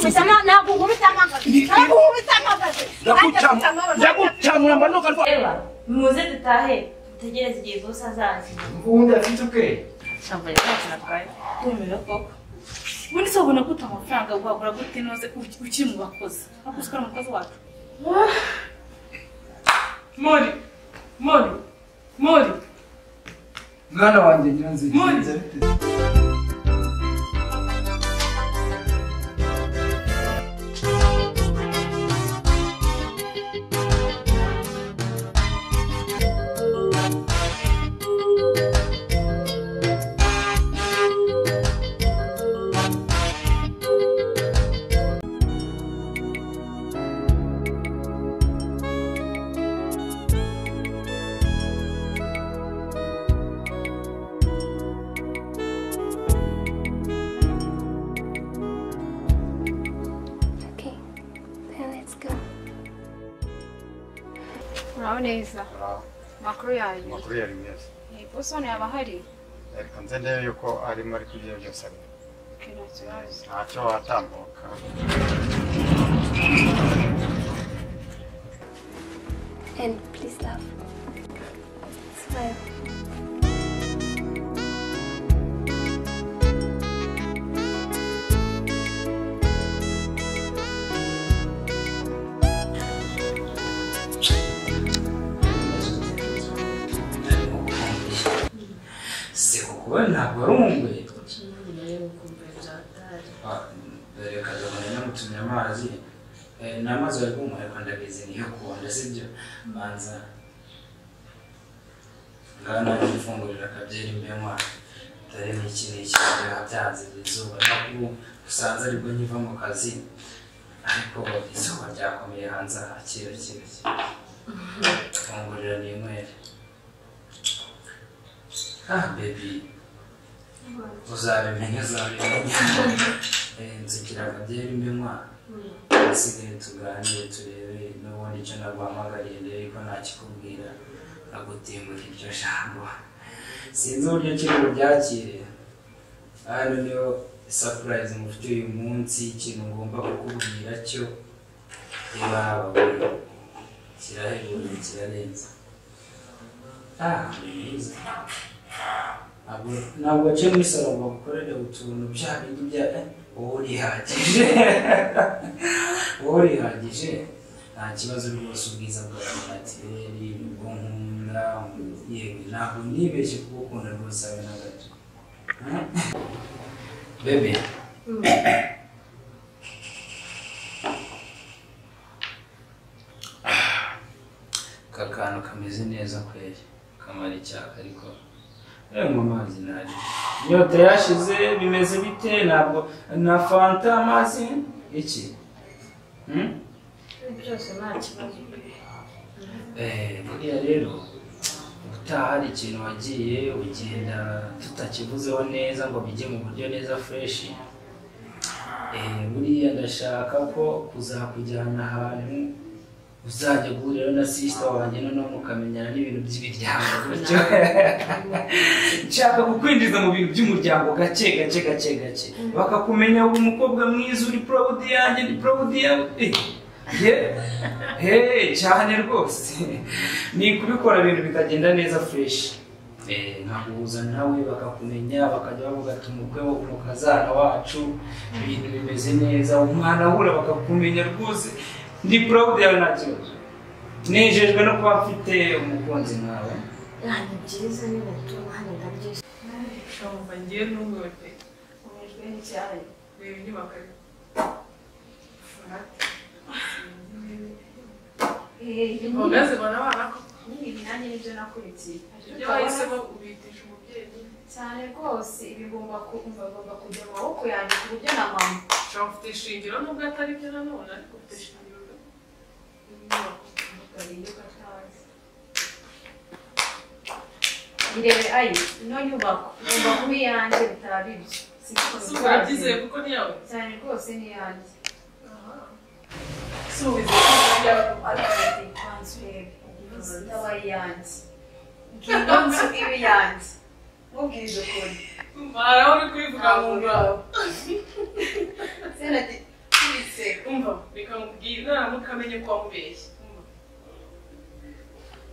Gukubitama ntabwo ngubitamaga. Ndagucamura mbanoka rwa. Eba, muze dutahe. Tegereza igihe bose azaza. Ubundi afite ubwenge. Shambaye cyakaraye. Tumira koko. Muri sobona kuta amafaranga gwagura gute noze ukiri mu bakozi. Akusukara mu kazi wacu. Mori. Mwana wanjye Nyiranziza. Neza. Makuru yayo. Makuru yari meza. Bosone yabahari. Ariko nze ndebe yuko arimo ari kubyo byose. Ntacyo watambuka. And please laugh. Smile. Ntabwo arumbuye dore kagabanya namutumye amazi n'amazi bari kumuha kandi abizi niyo kubonda sibyo banza ngana gufungurira akabyeri mbemwa dore n'iki byanze izuba ntabwo usanze aribwo nkiva mu kazi ariko izuba ryakomeye hanze akira fungurira n'inywere baby uzabimenya nzikira akabyeri mbinywa asigaye tuganire turebe n'ubundi icyo naguhamagariye ndebe ko ntakikubwira nagutimbura iryo jambo sinzi uburyo kiri bubyakire hano niyo surprise mufite uyu munsi ikintu ngomba kukubwira cyo ibababura kirahebuye kirarenze mwiza ntabwo aciye muri salo ngo bagukorere utuntu bya bindi bya wowe urihagije nta kibazo rwose ubwiza bwawe natireri nibwo nkunda yewe ntabwo nibeshye kugukunda rwose abe na gato bebe kakantu kameze neza kweli kamara icyaka ariko amazi nari inyota yashize bimeze bite ntabwo na fanta amazi iki byose nta kibazo buriya rero utaha hari ikintu wagiye ugenda tutakivuzeho neza ngo bijye mu buryo neza fresh buriya ndashaka ko kuzakujyana ahantu uzajya guhurira na sister wanjye noneho mukamenyana n'ibintu by'imiryango gutyo nshaka kukwinjiza mu bintu by'umuryango gake bakakumenya uri umukobwa mwiza uri proud yanjye ni proud yawe cyane rwose ni kubikora ibintu bikagenda neza fresh nkaguhuza nawe bakakumenya bakajya bavuga ati umukwe wo mukazana wacu ibintu bimeze neza umwana ahura bakakumenya rwose ndi proud yawe nta kibazo nejejwe no kuba mfite umukunzi nkawe ni byiza ni hano ndabyishimiye shomba ngiye n'umwete umejwe n'icyayi reba inyubako ugaze bona abana ko Ibi nanjye nibyo nakurikiye. ibyo wahisemo ubitisha umubyeyi Cyane rwose ibigomba kujya mu maboko yanjye ku buryo na mama. ushobora ufite ishingiro nubwo atari byo nanone ariko ufite ishingiro Irebe ayi ino nyubako igomba kuba iyanjye bitaba ibyo. Urabyizeye kuko ni yawe Cyane rwose ni iyanjye. subize Ariko transfer itaba iyanjye. Ngingonzu ibi yanjye. Mubwije ukuri. mara uri kubivuga mu ngabo Senati se umva reka mubwire naramuka amenye ko wamubeshye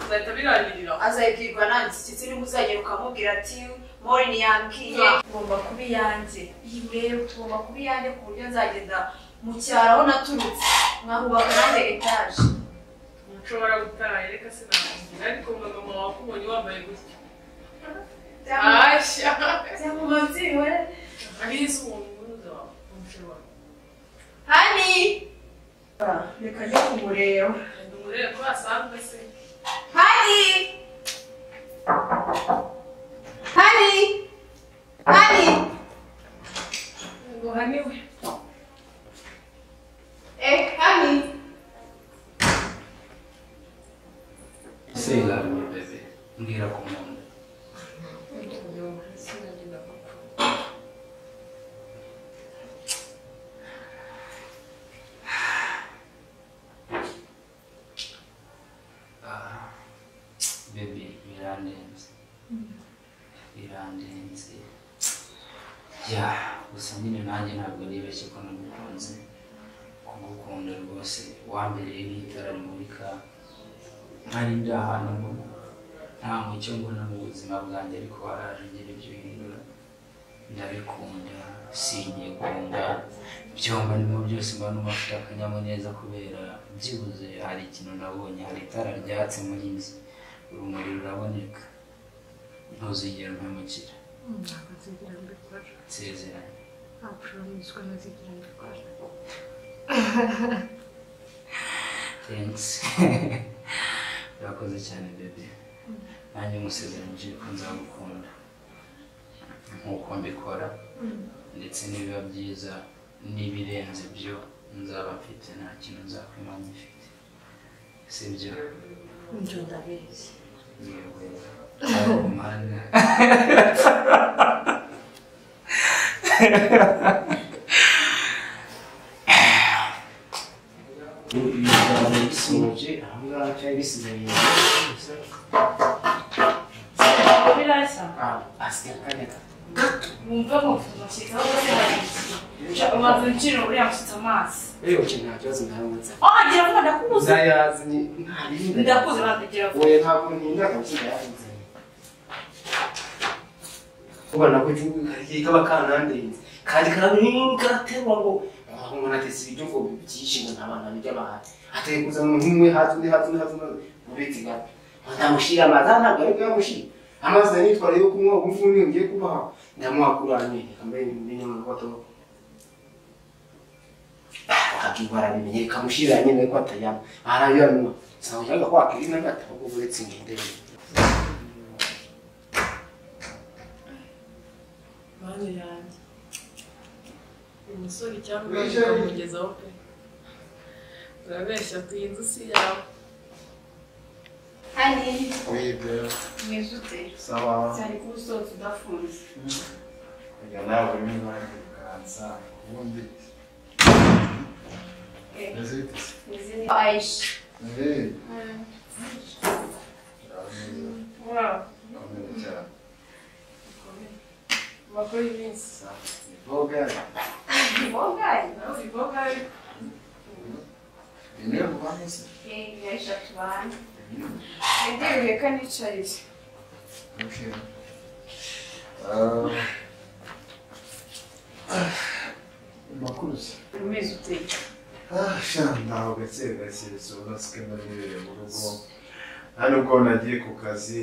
uzahita birangirira azayibwirwa nanditse niba uzagera ukamubwira ati Maureen yambwiye ugomba kuba iyanjye iyi rero ugomba kuba iyanjye ku buryo nzagenda mu cyaro aho naturutse nkahubaka nanjye etaje nshobora gutaha reka sinamubwira ariko mama wakubonye wambaye gutya ashya cyangwa mabyiwe abizi umuntu umushobora hani reka njye kumureba umurebe ko asanzwe se hani hani hani ngo haniwe hani Say love me, baby. Mbwira ku muntu. Baby, birandenze. Birandenze. Ya, gusa nyine nanjye ntabwo nibeshye ko namukunze. Kugukunda rwose wambereye nk'itara rimurika. Nkari ndi ahantu nta mucyo mbona mu buzima bwanjye ariko waraje ugira ibyo uhindura. Ndabikunda, sinyigunga. Byomba ndimo byose mba numva mfite akanyamuneza kubera byibuze hari ikintu nabonye, hari itara ryatse muri nzi. Urumuri ruraboneka. Ntuzigera umpemukira. Ntabwo nzigera mbikora. Nsezeranye. Ntabwo ushobora ntazigera mbikora. Thanks. Urakoze cyane baby. Nanjye musezeranyije ko nzagukunda. Nkuko mbikora. Ndetse nibiba byiza nibirenze byo nzaba mfite nta kintu nzakwimanya mfite. Sibyo? Njye ndabizi. Yewe. Oh man. Sinuje ahangaha cyari bisigaye birashya asigaye wumva mufite umushyitsi aho bose bagiye umaze ukiri uriya mushyitsi amazi rero nta kibazo ntaramutse agira ngo ndakubuze ndayazi ndakuze bandagira ngo oya ntabwo ntinda kabisa yavuze ubona ko cyubu kaba kanandenze kandi karahinga terwa ngo umuntu atese ibyo ngo byinshi ngo ntabana by'abantu ateye kuza mu nkimwe hatundi ubiti gato ndamushira amazi ntabwo ari bwamushira amazi nitwara yo kunywa umufuni ngiye kubaha ndamuhakuranye kambaye n'inyuma kwato akibara bimenye kamushira nyine ko atayama arayanwa sawa yanga kwakira ngata ubwo buretse ngende mani yanjye umusore cyangwa ukamugezaho pe urabeshya tuyinzu si yawe hani Oui, bien. umeze ute Ça va. cyari kuba usohotse udafunze Oya nawe urimo uraganza ubundi. Meze bite? meze neza Aisha Eh. wow Komera cyane. amakuru y'iminsi Boga. bogayi nawe bogayi Bine kubanese. Aisha tubana ndewe reka nicarire Okay. Makuru se. umeze ute Ntaho gake ubona ko naribereye mu rugo hano ubwo nagiye ku kazi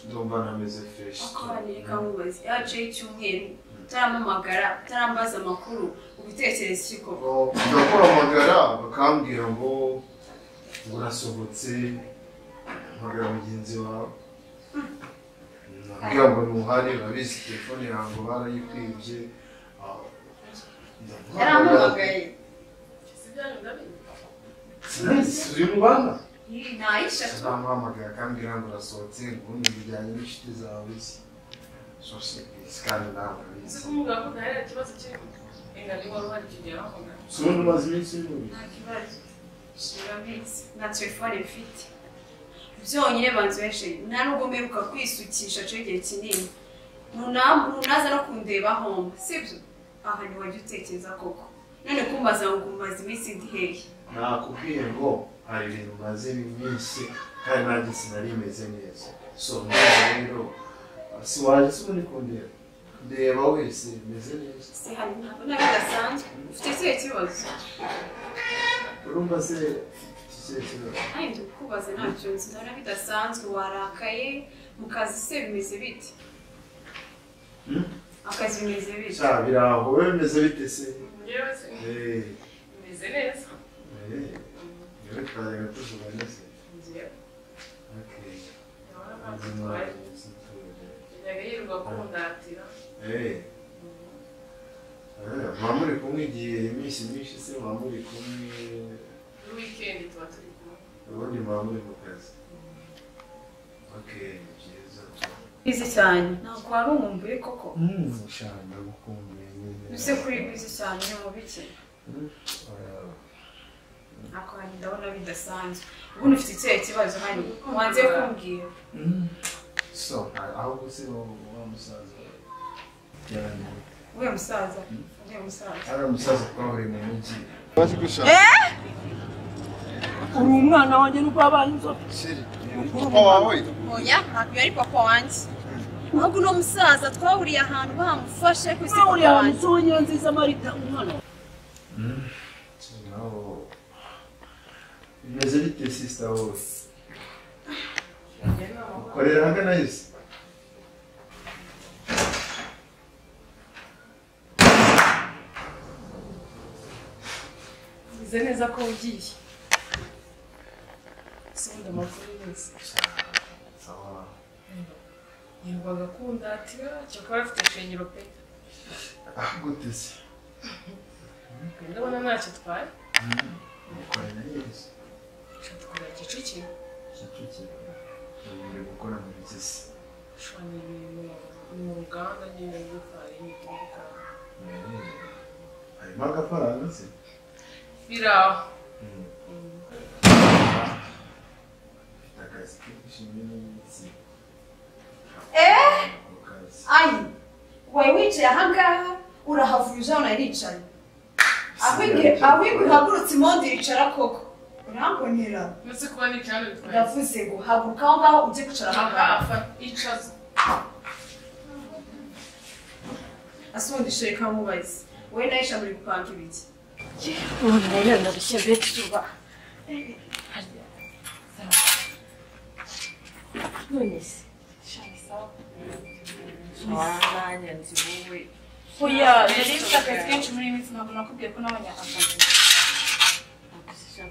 ndumva nameze fresh akanireka nkubaze yaciye icyumweru utaramamagara utarambaza amakuru ubitekereza iki koko ndakuhamagara bakambwira ngo urasohotse mpamagara mugenzi wawe nabwira ngo ntuhari urabizi telefone yawe ngo barayikwibye yarampamagaye si byanyu ndabizi uri mu bana ni Aisha namuhamagara akambwira ngo urasohotse ubundi bijyanye n'inshuti zawe zose kandi nawe urabizi kumubwira ko nta kibazo kirimo ingano wari uhari kigera aho ngaho ubundi umaze iminsi y'ubu nta kibazo urabizi na telefone mfite byonyine banzweshe nta nubwo mperuka kwisukisha igihe kinini ntunaza no kundeba homba sibyo aha ntiwajya utekereza koko none kumbaza ngo umaze iminsi ndi hehe nakubwiye ngo hari ibintu maze iminsi kandi nanjye sinari meze neza so rero si waje se uri kundeba ndeba wese meze neza se hari ntabwo nari gasanzwe ufite ikihe kibazo urumva se ikihe kibazo ayi ndikubaza ntacyo nzi ndabona bidasanzwe warakaye mu kazi se bimeze bite akazi bimeze bite sha biraho wowe bimeze bite se Njyewe se bimeze neza. Yewe twajyaga tuvugana se Njyewe okay ndabona ntacyo twaye. Njyaga yirirwa kundatira. Mama muri kumwe igihe iminsi myinshi se mama muri kumwe Weekend tuba turi kumwe. ubundi mama muri mu kazi okay byiza bizi cyane ntabwo wari umumbuye koko ushaka gukumbuye nyine use kuri bizi cyane ni mu biki ako hani ndabona bidasanzwe ubundi ufite ikihe kibazo hani wanze kumbwira so ahubwo se wa musaza cyane uwe musaza ari umusaza twahuriye mu mujyi uri umwana wanjye nuko wabaye inzobe papa wawe oya ntabwo yari papa wanjye ahubwo uno musaza twahuriye ahantu bamufashe ku isi uriya hantu Nyiranziza Marita umwana naho bimeze bite sister wowe ukorera hagana hese Bize neza ko ugiye. Sunda amakuru yose. sawa Yirwaga kundatira cyakora afite shingiro pe. gute se Ndabona ntacyo twaye. ukorera hese Tukora Kicukiro. uri gukora mu bigezi Shani mu ruganda nyine rw'ifarini n'ibikara. harimo agafaranga se Biraho. akazi kishimye n'imitsi ayi wowe wicaye ahangaha urahavuye unaricaye aho ihagurutse imondi iricara koko urambonera Ndetse kuba ni cyane bitwaye. ndavuze ngo haguruka aho ngaho ujye kwicara ahangaha Afa icaza. asundishe reka mubaze wowe nayisha muri gupanga ibiki umuntu rero ndarushye beti tuba none se nanjye nzi wowe oya yari ifite akazi kenshi muri iyi minsi ntabwo nakubwiye ko nabonye akazi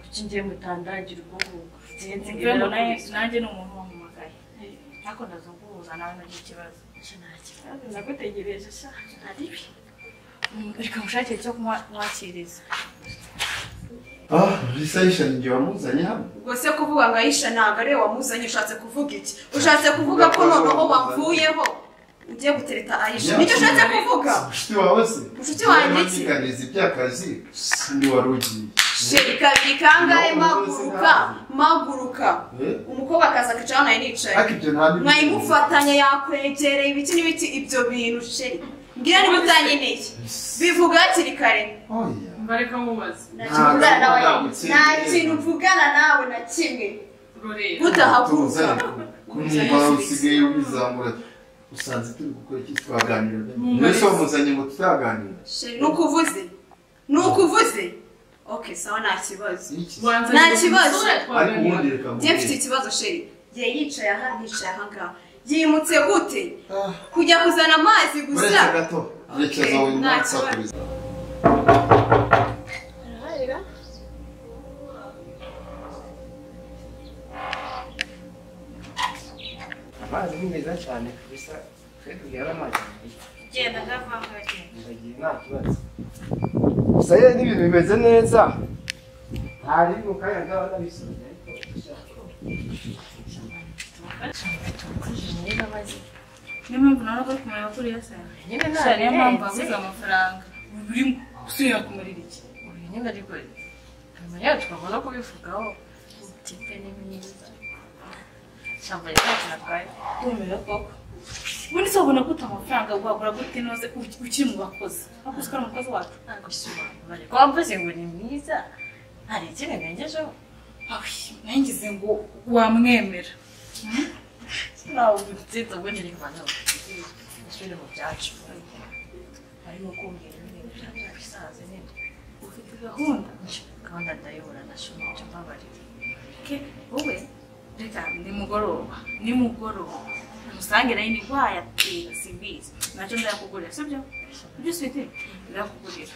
kuki ngiye mutandagira ubwo ngubwo mvuye ngo nanjye ni umuntu wampamagaye ariko ndazunguza nawe ntagira ikibazo nta kibazo nagutegereje sha aribi reka mushakire icyo kumwakiriza Risayisha ni igihe wamuzanye hano ubwo se kuvuga ngo ayisha ntabwo ariwe wamuzanye ushatse kuvuga iki ushatse kuvuga ko noneho wamvuyeho ugiye gutereta ayisha nicyo ushatse kuvuga inshuti wawe se inshuti wanjye iki ntiganize iby'akazi ni wari ugiye sheri kabiri kangahe maguruka umukobwa akaza akicara nawe nicaye ariko ibyo nta mwayimufatanya yakwegereye ibiti n'ibiti ibyo bintu sheri mbwira niba utanyeneye bivuga hakiri kare oya Mbareka mubaze. nta kintu mvugana nawe na kimwe Rorera. utahaguruka kumva usigaye ubizamura usanze turi gukora iki twaganira mbese wamuzanye ngo tutaganira nukuvuze okay sawa nta kibazo Wanze nta kibazo ariko ubundi reka njye mfite ikibazo sheri ye yicaye aha yicaye aha ngaha yimutse gute kujya kuzana amazi gusa uretse gato rekeza wowe ntatsakuriza amazi ni meza cyane kabisa twe tugira amazi genda ndavanga genda ndagiye nta kibazo gusa ye n'ibintu bimeze neza ntari mu kanya ngaba nabisubiye niyo mpamvu nawe uri kumenya ko uriya se nyine gusa niyo mpamvu wabuze amafaranga uri gusubira kumarira iki nyine ariko nyuma yacu twagomba kubivugaho tipe ni mwiza cyangwa icyo kirakaye tumira koko ubundi se wabona gute amafaranga wagura gute inoze ukiri mu bakozi akoze ko ari umukozi wacu ntabwo usobanura ko wamvuze ngo ni mwiza hari ikindi ngengejeho nangize ngo wamwemera nawe ubutitsa ubwo nyiri rwanda isubire mu byacu harimo kumbwira ibintu byacu bisaze nyine ufite gahunda ndayobora nashobora icyo mbabarira wowe reka nimugoroba umusange nayo indwara yatera simbizi nacyo ndayakugurira sibyo ibyo ufite ndayakugurira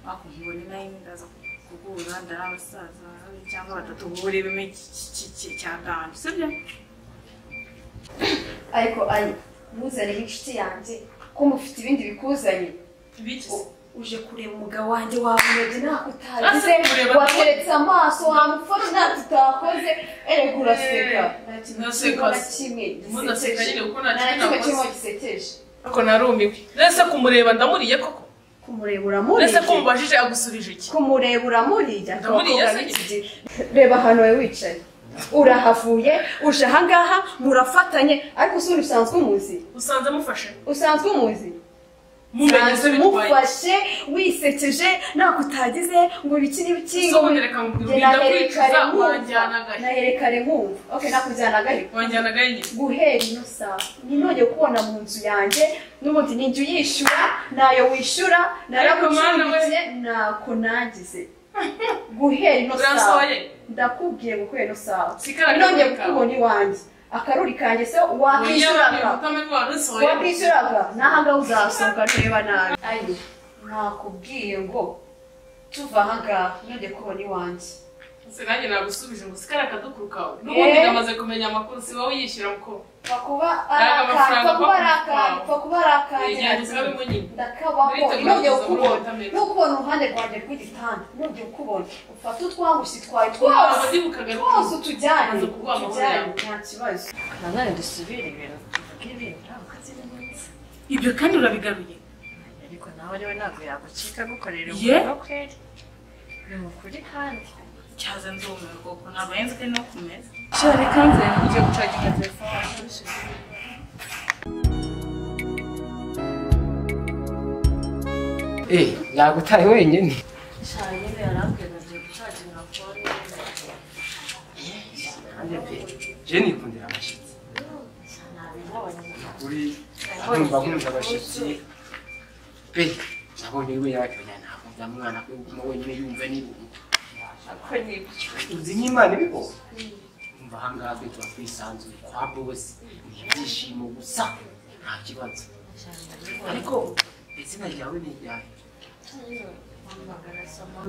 wakubonye nayo ndaza kugura ndarabasaza cyangwa batatu buri bimwe cyaganje sibyo ariko ayi muzane inshuti yanjye ko mufite ibindi bikuzanye uje kureba umugabo wanjye wamureze ntako utagize wateretse amaso wamufata ntacyo utakoze erega uraseka nta kimwe kirimo gisekeje ariko narumiwe nese kumureba ndamuriye koko kumureba uramuriye nese kumubajije agusubije iki kumureba uramuriye ndamuriye se reba ahantu wawe wicaye urahavuye uje ahangaha murafatanye ariko usura usanzwe umuzi usanzwe umuzi mufashe wisekeje ntako utagize ngo ibiki n'ibiki ngo naherekare nkumva okay nakujyanagahe guhera ino saha ninone kubona mu nzu yanjye n'ubundi ninjye uyishyura nayo wishyura naragucungiye ntako nagize guhera ino saha ndakubwiye ngo guhera ino saha none kukubona iwanjye akaruri kanjye se wakwishyuraga n'ahangaha uzasohoka ntureba nabi ayi nakubwiye ngo tuva ahangaha none kubona iwanjye nanjye nagusubije ngo sikara akadukuru kawe n'ubundi ndamaze kumenya amakuru si wowe uyishyura muko kuba ari akanjye ndakabaho nongeye ukubona n'ukubona uruhande rwanjye rw'igitanda nongeye ukubona ufata utwangushyi twawe twose utujyane nta kibazo nanone dusubire ibintu tuvuge ibintu ntabwo ukazi neza ibyo kandi urabigaruye ariko nawe ariwe ntabwo yagucika gukorera umuntu kweri ni mukuri kandi cyaza nzumiwe koko ntabwo yenze ko no kumeza shari kanze ngiye gucaginga telefone yagutaye wenyine shari nyine yarambwiye ngo ngiye gucaginga fone je nikundira abashyitsi uri numva nkunda abashyitsi pe nabonye we yakanya ntabwo byamwana ko wenyine yumva n'ibintu uzi nk'imana ibiho umva ahangaha twe tuba twisanzuye kwa bose ni ibyishimo gusa nta kibazo ariko izina ryawe ni iryahe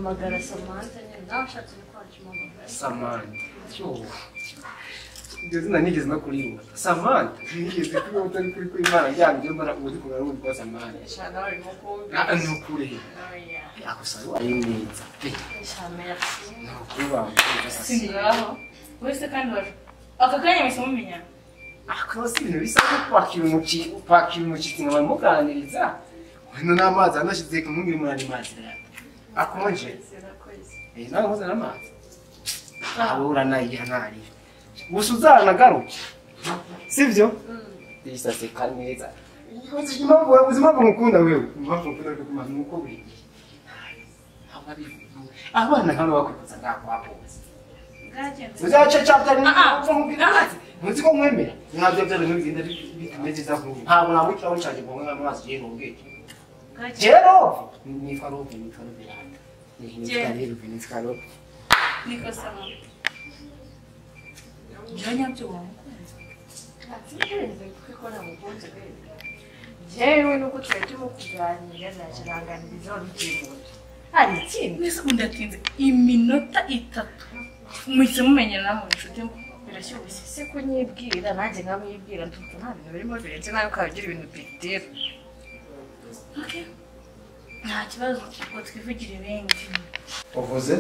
Magara Samantha nyine nawe ushatse gukorera Samantha iryo zina nigeze no kuririmba Samantha nigeze kuri utari kuri Imana yanjye mbara uzi ko narundi kwa Samantha shana ari muko ni ukuri yakusaba ari neza shana yasi no kuba singaho wese kandi waje aka kanya mwese mumenya akose ibintu bisa no kwakira umucitsi nk'abamuganiriza hano n'amazi anashize kumubwira muri mazi akonje nawe muze n'amazi ahura nayiha nari gusa uzanagaruke sivyo isaseka neza ubuzima bw'umukunda wewe impamvu ukunda kumana nuko buri abana hano bakwifuza ngakwapoza uzaca chapter ni muzi ko mwemera ntabyo byabintu bigenda bitumeze nk'ubu ntabwo namwitira wicaje ngo mwe amazi ye n'ubwenge rero nitwa robe biranda nitwa robe niko sama Janya byo jewe nuko twari turimo kuganira nakiranganiriza warugiye hari ikindi mwese kundatinze iminota 3 muhise mumenyera namwe inshuti birashyushye se ko nyibwira nanjye nkamwibwira ntumva nta bintu birimo birenze nayo ukagira ibintu bitera nta kibazo ngo twivugira ibindi uvuze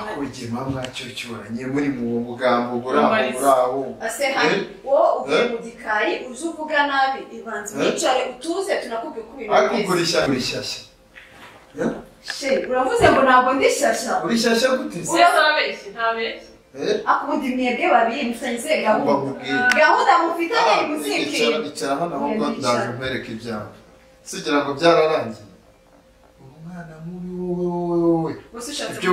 akurikiye mama cyocyuranye muri mu mugambo buraho ase hari wo uvuye mu gikari uje uvuga nabi ibanze wicare utuze tunakubwiye ko ibintu akugurishyashya she uravuze ngo ntabwo ndishyashya urishyashya gute urabeshye ntabeshye akubundi mwebwe babiri mufitanye se gahunda mufitanye muzike icara hano ahubwo ndaje nkwereka ibyawe sigira ngo byararangiye umwana muri wowe ibyo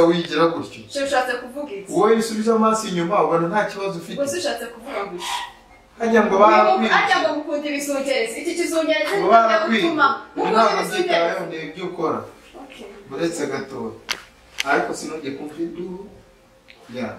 wigira gutyo ushatse kuvuga iki wowe isubiza amaso inyuma ubona nta kibazo ufite ushatse kuvuga gutyo hajya ngo barakwiye hajya ngo mukunda ibisongereza iki kizongereza barakwiye ntabwo byitayeho ni ibyo ukora uretse gatoya ariko sinongeye kumva induru Yeah.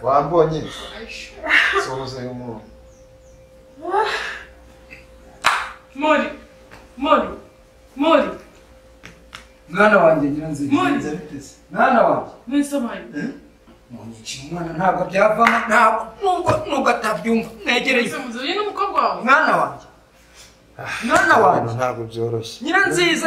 Wambonye sohoza y'umuntu Mori mwana wanjye Nyiranziza mwana wanjye mwese bayi munyici umwana ntabwo byavamo ntabwo nubwo atabyumva negereye muzuye n'umukobwa wawe mwana wanjye ntabwo byoroshye Nyiranziza